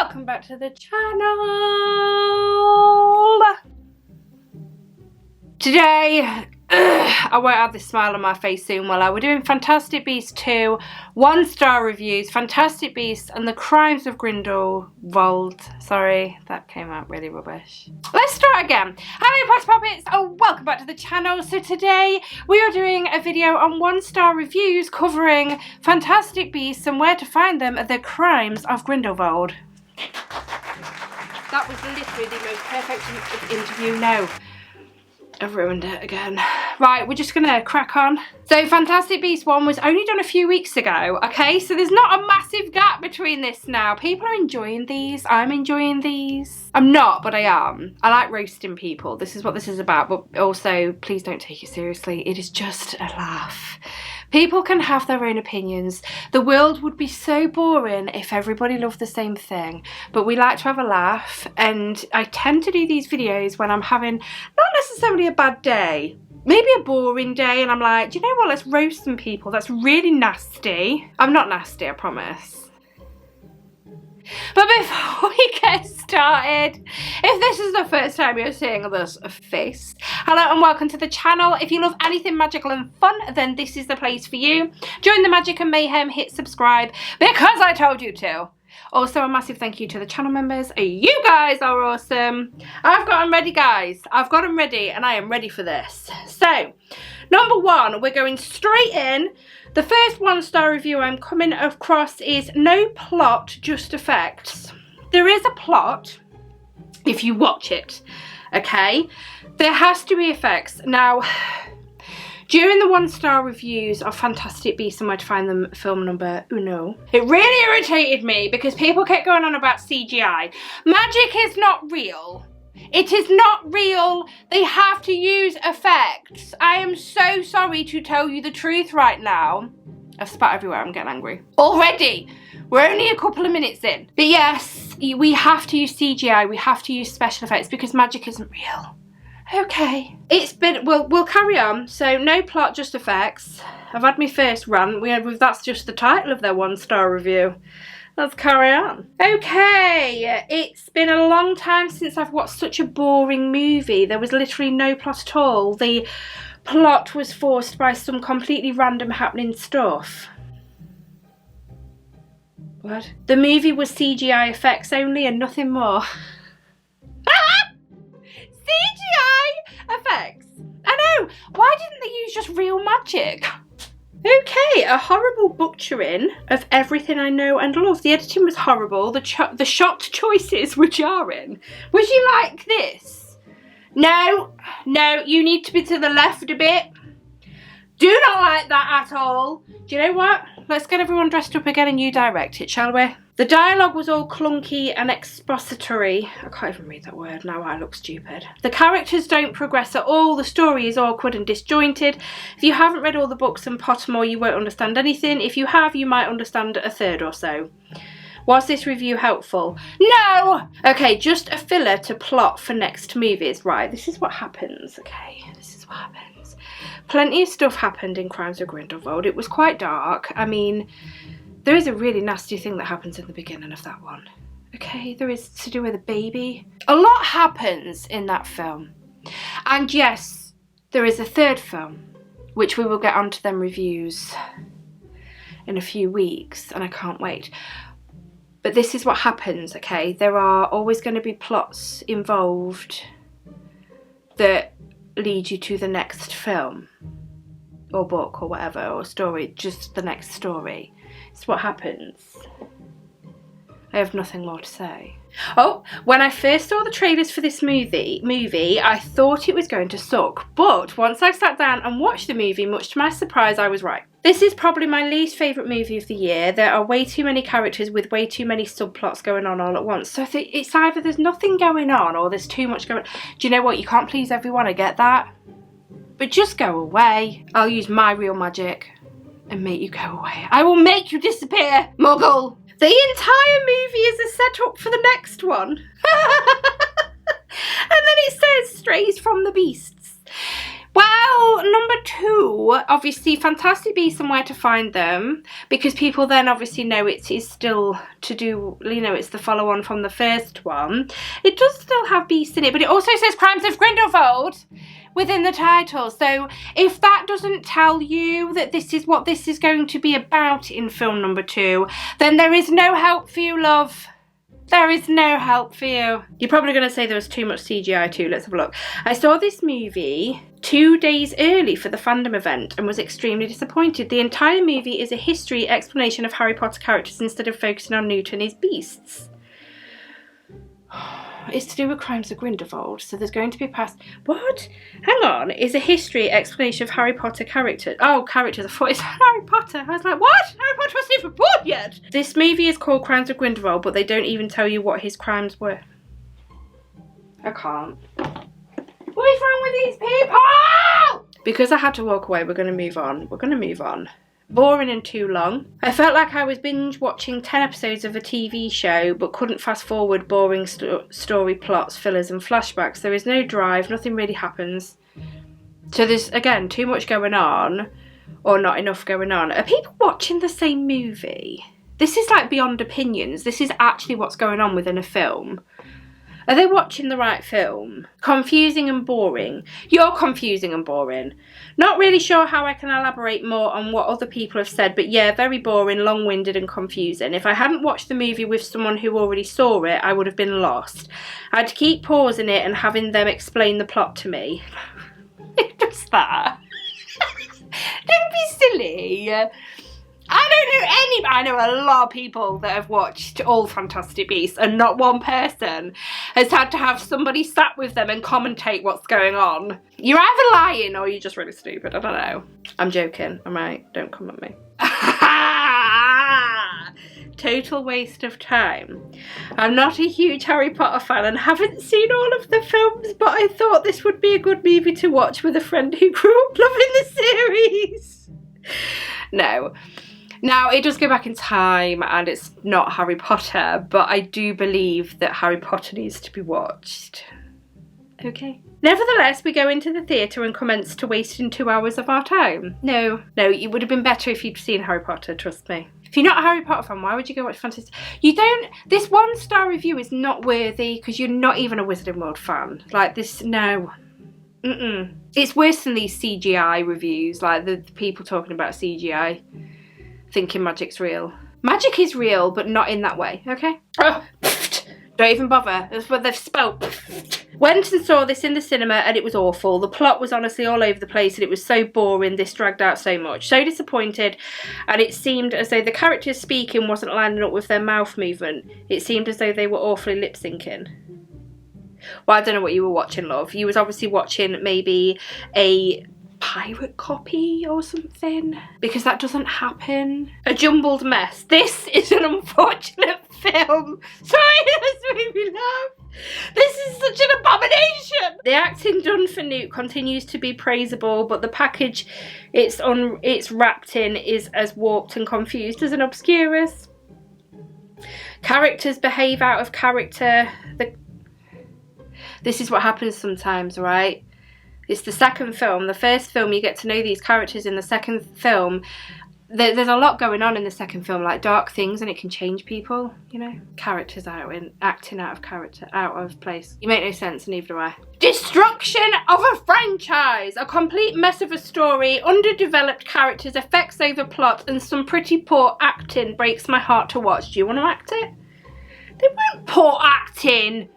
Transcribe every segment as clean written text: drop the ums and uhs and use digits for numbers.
welcome back to the channel. Today, I won't have this smile on my face soon, will I? We're doing Fantastic Beasts 2, 1-star reviews, Fantastic Beasts and the Crimes of Grindelwald. Sorry, that came out really rubbish. Let's start again. Hello, Poppets. Oh, welcome back to the channel. So today we are doing a video on 1-star reviews covering Fantastic Beasts and where to find them at the Crimes of Grindelwald. That was literally the most perfect interview. No. I've ruined it again. Right, we're just gonna crack on. So Fantastic Beasts 1 was only done a few weeks ago, okay? So there's not a massive gap between this now. People are enjoying these. I'm enjoying these. I'm not, but I am. I like roasting people. This is what this is about, but also, please don't take it seriously. It is just a laugh. People can have their own opinions. The world would be so boring if everybody loved the same thing. But we like to have a laugh, and I tend to do these videos when I'm having not necessarily a bad day, maybe a boring day, and I'm like, do you know what, let's roast some people. That's really nasty. I'm not nasty, I promise. But before we get started, if this is the first time you're seeing this face, hello and welcome to the channel. If you love anything magical and fun, then this is the place for you. Join the magic and mayhem, hit subscribe because I told you to. Also, a massive thank you to the channel members. You guys are awesome. I've got them ready, guys. I've got them ready and I am ready for this. So, number one, we're going straight in. The first 1-star review I'm coming across is no plot, just effects. There is a plot if you watch it, okay? There has to be effects. Now, during the 1-star reviews of Fantastic Beasts and Where to Find Them film number uno, it really irritated me because people kept going on about CGI. Magic is not real. It is not real. They have to use effects. I am so sorry to tell you the truth right now. I've spat everywhere, I'm getting angry. Already! We're only a couple of minutes in. But yes, we have to use CGI, we have to use special effects because magic isn't real. Okay. It's been, we'll carry on. So no plot, just effects. I've had my first rant. That's just the title of their 1-star review. Let's carry on. Okay, it's been a long time since I've watched such a boring movie. There was literally no plot at all. The plot was forced by some completely random happening stuff. What? The movie was CGI effects only and nothing more. CGI effects. I know. Why didn't they use just real magic? Okay, a horrible butchering of everything I know and love. The editing was horrible. The shot choices were jarring. Would you like this? No, no, you need to be to the left a bit. Do not like that at all. Do you know what? Let's get everyone dressed up again and you direct it, shall we? The dialogue was all clunky and expository. I can't even read that word now, I look stupid. The characters don't progress at all. The story is awkward and disjointed. If you haven't read all the books in Pottermore, you won't understand anything. If you have, you might understand a third or so. Was this review helpful? No! Okay, just a filler to plot for next movies. Right, this is what happens. Okay, this is what happens. Plenty of stuff happened in Crimes of Grindelwald. It was quite dark. I mean, there is a really nasty thing that happens in the beginning of that one. Okay, there is to do with a baby. A lot happens in that film. And yes, there is a third film, which we will get onto them reviews in a few weeks, and I can't wait. But this is what happens, okay? There are always going to be plots involved that lead you to the next film or book or whatever, or story, just the next story. It's what happens. I have nothing more to say. Oh, when I first saw the trailers for this movie, I thought it was going to suck. But once I sat down and watched the movie, much to my surprise, I was right. This is probably my least favourite movie of the year. There are way too many characters with way too many subplots going on all at once. So it's either there's nothing going on or there's too much going on. Do you know what? You can't please everyone, I get that. But just go away. I'll use my real magic and make you go away. I will make you disappear, Muggle. The entire movie is a setup for the next one. And then it says strays from the beasts. Well, number 2, obviously Fantastic Beasts and Where to Find Them, because people then obviously know it is still to do, you know, it's the follow-on from the first one. It does still have beasts in it, but it also says Crimes of Grindelwald within the title. So if that doesn't tell you that this is what this is going to be about in film number 2, then there is no help for you, love. There is no help for you. You're probably going to say there was too much CGI too. Let's have a look. I saw this movie 2 days early for the fandom event and was extremely disappointed. The entire movie is a history explanation of Harry Potter characters instead of focusing on Newton and his beasts. It's to do with Crimes of Grindelwald, so there's going to be a past. What? Hang on. Is a history explanation of Harry Potter characters. Oh, characters. I thought it's Harry Potter. I was like, what? Harry Potter wasn't even born yet. This movie is called Crimes of Grindelwald, but they don't even tell you what his crimes were. I can't. What is wrong with these people? Because I had to walk away, we're going to move on. We're going to move on. Boring and too long. I felt like I was binge watching 10 episodes of a TV show but couldn't fast forward boring story plots, fillers and flashbacks. There is no drive, nothing really happens. So there's, again, too much going on or not enough going on. Are people watching the same movie? This is like beyond opinions. This is actually what's going on within a film. Are they watching the right film? Confusing and boring. You're confusing and boring. Not really sure how I can elaborate more on what other people have said, but yeah, very boring, long-winded and confusing. If I hadn't watched the movie with someone who already saw it, I would have been lost. I'd keep pausing it and having them explain the plot to me. Just that. Don't be silly. I know a lot of people that have watched all Fantastic Beasts and not one person has had to have somebody sat with them and commentate what's going on. You're either lying or you're just really stupid, I don't know. I'm joking, alright? Don't come at me. Total waste of time. I'm not a huge Harry Potter fan and haven't seen all of the films, but I thought this would be a good movie to watch with a friend who grew up loving the series. No. Now, it does go back in time and it's not Harry Potter, but I do believe that Harry Potter needs to be watched. Okay. Nevertheless, we go into the theatre and commence to wasting 2 hours of our time. No, it would have been better if you'd seen Harry Potter, trust me. If you're not a Harry Potter fan, why would you go watch Fantasy? You don't, this 1-star review is not worthy because you're not even a Wizarding World fan. Like this, no. It's worse than these CGI reviews, like the people talking about CGI. Thinking magic's real. Magic is real, but not in that way, okay? Oh, don't even bother. That's what they've spelt. Went and saw this in the cinema and it was awful. The plot was honestly all over the place and it was so boring. This dragged out so much. So disappointed, and it seemed as though the characters speaking wasn't lining up with their mouth movement. It seemed as though they were awfully lip syncing. Well, I don't know what you were watching, love. You was obviously watching maybe a pirate copy or something, because that doesn't happen. A jumbled mess. This is an unfortunate film. Sorry, this made me laugh. This is such an abomination. The acting done for Newt continues to be praisable, but the package it's wrapped in is as warped and confused as an Obscurus. Characters behave out of character. This is what happens sometimes, right? It's the second film. The first film, you get to know these characters. In the second film, there's a lot going on in the second film, like dark things, and it can change people, you know? Characters acting out of character, out of place. You make no sense, and neither do I. Destruction of a franchise! A complete mess of a story, underdeveloped characters, effects over plot, and some pretty poor acting breaks my heart to watch. Do you want to act it? They weren't poor acting!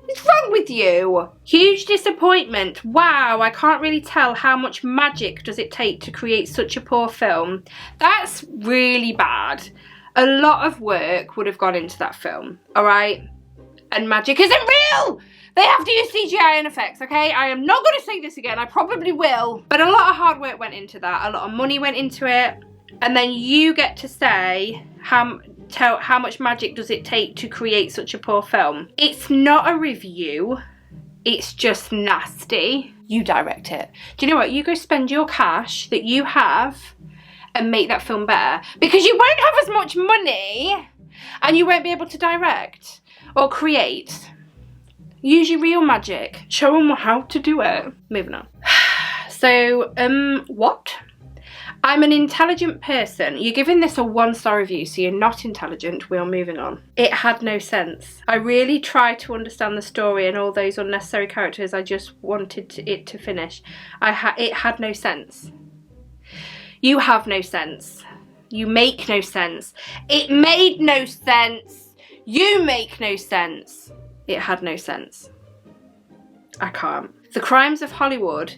What's wrong with you? Huge disappointment. Wow, I can't really tell how much magic does it take to create such a poor film. That's really bad. A lot of work would have gone into that film, alright? And magic isn't real! They have to use CGI and effects, okay? I am not going to say this again, I probably will. But a lot of hard work went into that. A lot of money went into it. And then you get to say how much magic does it take to create such a poor film. It's not a review, it's just nasty. You direct it. Do you know what? You go spend your cash that you have and make that film better, because you won't have as much money and you won't be able to direct or create. Use your real magic. Show them how to do it. Moving on. So, what? I'm an intelligent person. You're giving this a 1-star review, so you're not intelligent. We are moving on. It had no sense. I really tried to understand the story and all those unnecessary characters. I just wanted it to finish. It had no sense. You have no sense. You make no sense. It made no sense. You make no sense. It had no sense. I can't. The Crimes of Hollywood.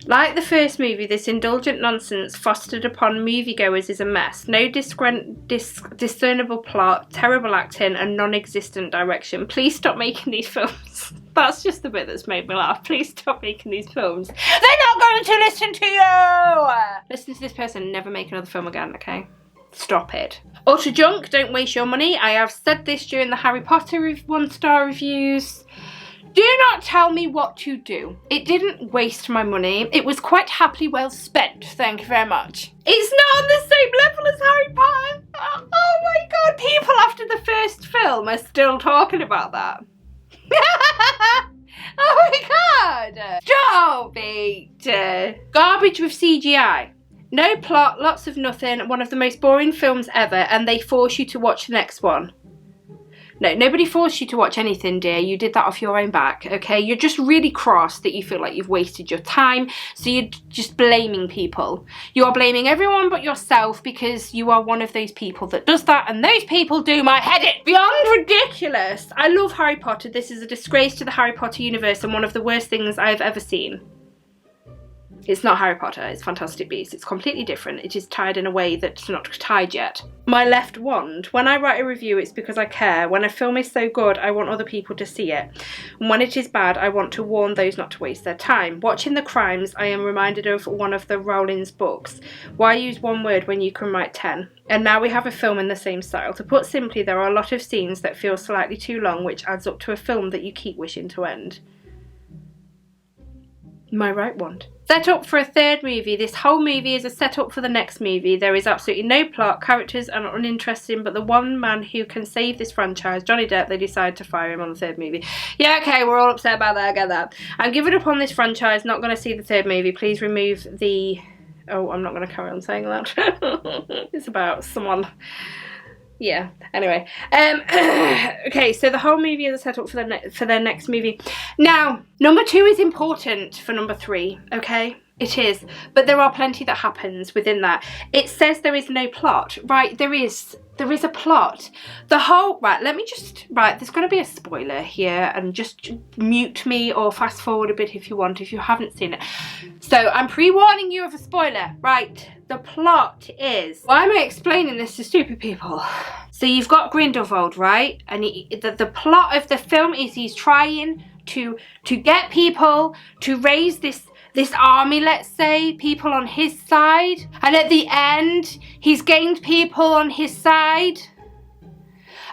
Like the first movie, this indulgent nonsense fostered upon moviegoers is a mess. No discernible plot, terrible acting, and non-existent direction. Please stop making these films. That's just the bit that's made me laugh. Please stop making these films. They're not going to listen to you! Listen to this person, never make another film again, okay? Stop it. Ultra Junk, don't waste your money. I have said this during the Harry Potter 1-star reviews. Do not tell me what to do. It didn't waste my money. It was quite happily well spent. Thank you very much. It's not on the same level as Harry Potter. Oh my god. People after the first film are still talking about that. Oh my god. Stop it. Garbage with CGI. No plot, lots of nothing. One of the most boring films ever, and they force you to watch the next one. No, nobody forced you to watch anything, dear. You did that off your own back, okay? You're just really cross that you feel like you've wasted your time, so you're just blaming people. You are blaming everyone but yourself because you are one of those people that does that, and those people do my head in. Beyond ridiculous. I love Harry Potter. This is a disgrace to the Harry Potter universe and one of the worst things I've ever seen. It's not Harry Potter, it's Fantastic Beasts. It's completely different. It is tied in a way that's not tied yet. My left wand. When I write a review, it's because I care. When a film is so good, I want other people to see it. And when it is bad, I want to warn those not to waste their time. Watching The Crimes, I am reminded of one of the Rowling's books. Why use one word when you can write 10? And now we have a film in the same style. To put simply, there are a lot of scenes that feel slightly too long, which adds up to a film that you keep wishing to end. My right wand. Set up for a third movie. This whole movie is a setup for the next movie. There is absolutely no plot, characters are uninteresting, but the one man who can save this franchise, Johnny Depp, they decide to fire him on the third movie. Yeah, okay, we're all upset about that, I get that. I'm giving up on this franchise, not going to see the third movie. Please remove the... Oh, I'm not going to carry on saying that. It's about someone... Yeah, anyway. Okay, so the whole movie is a setup for their next movie. Now, number 2 is important for number 3, okay? It is, but there are plenty that happens within that. It says there is no plot. Right, there is a plot. The whole, right, let me just, right, there's going to be a spoiler here, and just mute me or fast forward a bit if you want, if you haven't seen it. So, I'm pre-warning you of a spoiler. Right, the plot is, why am I explaining this to stupid people? So you've got Grindelwald, right? And the plot of the film is he's trying to get people to raise this army, let's say, people on his side. And at the end, he's gained people on his side.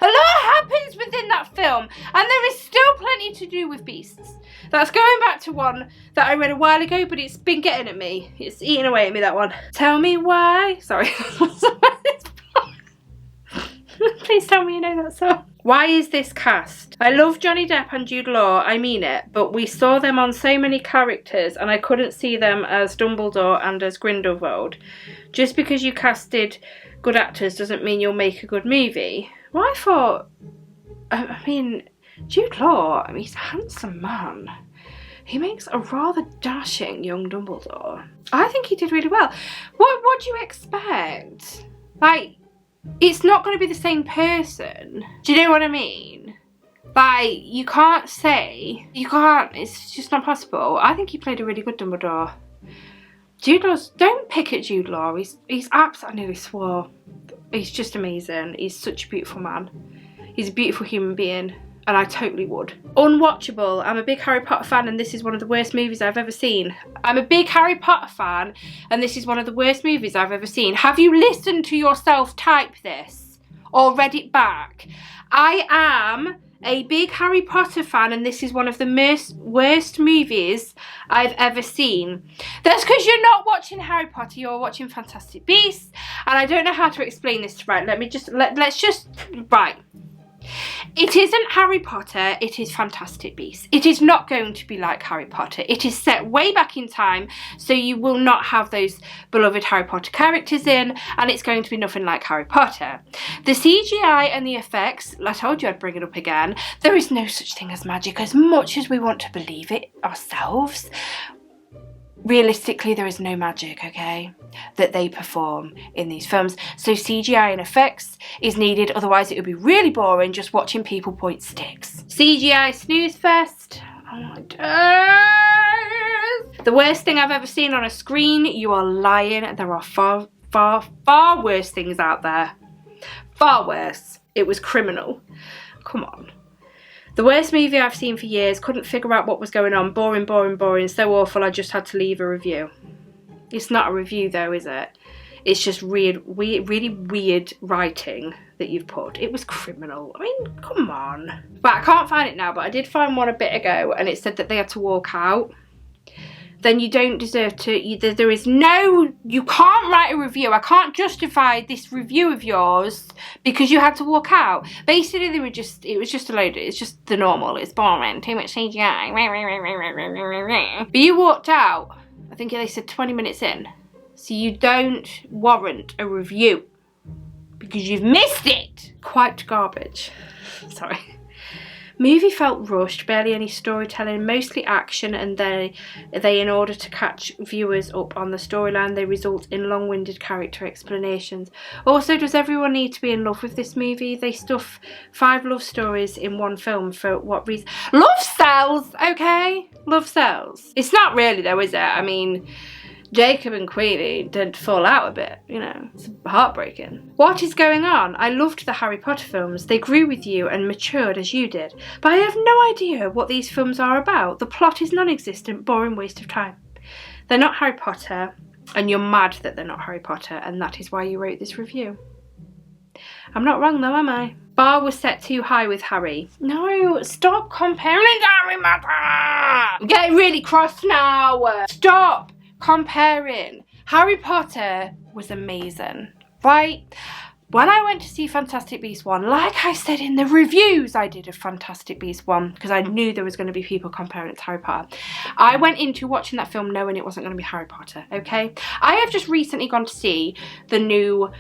A lot happens within that film, and there is still plenty to do with beasts. That's going back to one that I read a while ago, but it's been getting at me. It's eating away at me, that one. Tell me why. Sorry. Please tell me you know that song. Why is this cast? I love Johnny Depp and Jude Law, I mean it, but we saw them on so many characters and I couldn't see them as Dumbledore and as Grindelwald. Just because you casted good actors doesn't mean you'll make a good movie. Well, I mean, Jude Law, he's a handsome man. He makes a rather dashing young Dumbledore. I think he did really well. What do you expect? Like, it's not going to be the same person. Do you know what I mean? Like, you can't, it's just not possible. I think he played a really good Dumbledore. Jude Law's, don't pick at Jude Law. He's absolutely, I nearly swore. He's just amazing. He's such a beautiful man. He's a beautiful human being. And I totally would. Unwatchable. I'm a big Harry Potter fan and this is one of the worst movies I've ever seen. I'm a big Harry Potter fan and this is one of the worst movies I've ever seen. Have you listened to yourself type this or read it back? I am a big Harry Potter fan and this is one of the worst movies I've ever seen. That's because you're not watching Harry Potter, you're watching Fantastic Beasts, and I don't know how to explain this right. Let's just, right. It isn't Harry Potter, it is Fantastic Beasts. It is not going to be like Harry Potter. It is set way back in time, so you will not have those beloved Harry Potter characters in, and it's going to be nothing like Harry Potter. The CGI and the effects, I told you I'd bring it up again, there is no such thing as magic, as much as we want to believe it ourselves. Realistically, there is no magic, okay, that they perform in these films. So CGI and effects is needed, otherwise it would be really boring just watching people point sticks. CGI snooze fest. Oh my days. The worst thing I've ever seen on a screen, you are lying. There are far, far, far worse things out there. Far worse. It was criminal. Come on. The worst movie I've seen for years, couldn't figure out what was going on, boring, boring, boring, so awful I just had to leave a review. It's not a review though, is it? It's just really weird writing that you've put. It was criminal. I mean, come on. But I can't find it now, but I did find one a bit ago and it said that they had to walk out. Then you don't deserve to, you can't write a review. I can't justify this review of yours because you had to walk out. Basically, it was just it's just the normal. It's boring, too much CGI. But you walked out, I think they said 20 minutes in. So you don't warrant a review because you've missed it. Quite garbage. Sorry. Movie felt rushed, barely any storytelling, mostly action, and they in order to catch viewers up on the storyline, they result in long-winded character explanations. Also, does everyone need to be in love with this movie? They stuff 5 love stories in one film for what reason? Love sells, okay? Love sells. It's not really though, is it? I mean, Jacob and Queenie did fall out a bit, you know, it's heartbreaking. What is going on? I loved the Harry Potter films. They grew with you and matured as you did. But I have no idea what these films are about. The plot is non-existent, boring waste of time. They're not Harry Potter, and you're mad that they're not Harry Potter, and that is why you wrote this review. I'm not wrong though, am I? Bar was set too high with Harry. No, stop comparing to Harry Potter! I'm getting really cross now. Stop comparing. Harry Potter was amazing, right? When I went to see Fantastic Beasts 1, like I said in the reviews I did of Fantastic Beasts 1, because I knew there was going to be people comparing it to Harry Potter, I went into watching that film knowing it wasn't going to be Harry Potter, okay? I have just recently gone to see the new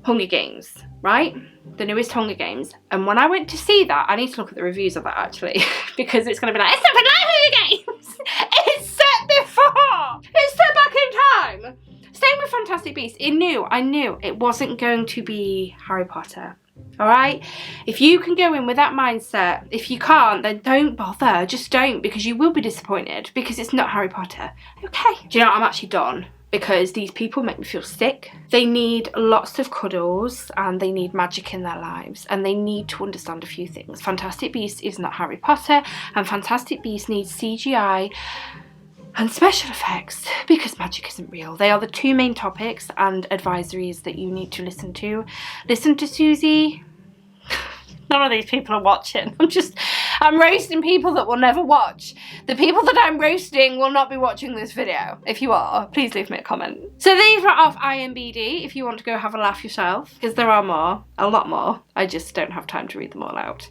Hunger Games, right? The newest Hunger Games. And when I went to see that, I need to look at the reviews of that actually, because it's going to be like, it's something like Hunger Games! It's set before! It's set back in time! Same with Fantastic Beasts. I knew it wasn't going to be Harry Potter. Alright? If you can go in with that mindset, if you can't, then don't bother. Just don't, because you will be disappointed, because it's not Harry Potter. Okay. Do you know what? I'm actually done, because these people make me feel sick. They need lots of cuddles and they need magic in their lives, and they need to understand a few things. Fantastic Beasts is not Harry Potter, and Fantastic Beasts needs CGI and special effects because magic isn't real. They are the 2 main topics and advisories that you need to listen to. Listen to Susie. None of these people are watching. I'm roasting people that will never watch. The people that I'm roasting will not be watching this video. If you are, please leave me a comment. So these were off IMBD if you want to go have a laugh yourself, because there are more, a lot more. I just don't have time to read them all out.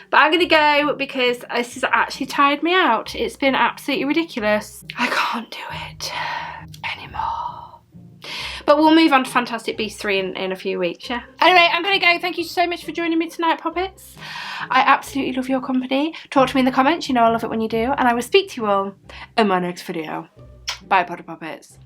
But I'm going to go because this has actually tired me out. It's been absolutely ridiculous. I can't do it anymore. But we'll move on to Fantastic Beasts 3 in a few weeks, yeah? Anyway, I'm going to go. Thank you so much for joining me tonight, Poppets. I absolutely love your company. Talk to me in the comments. You know I love it when you do. And I will speak to you all in my next video. Bye, Potter Poppets.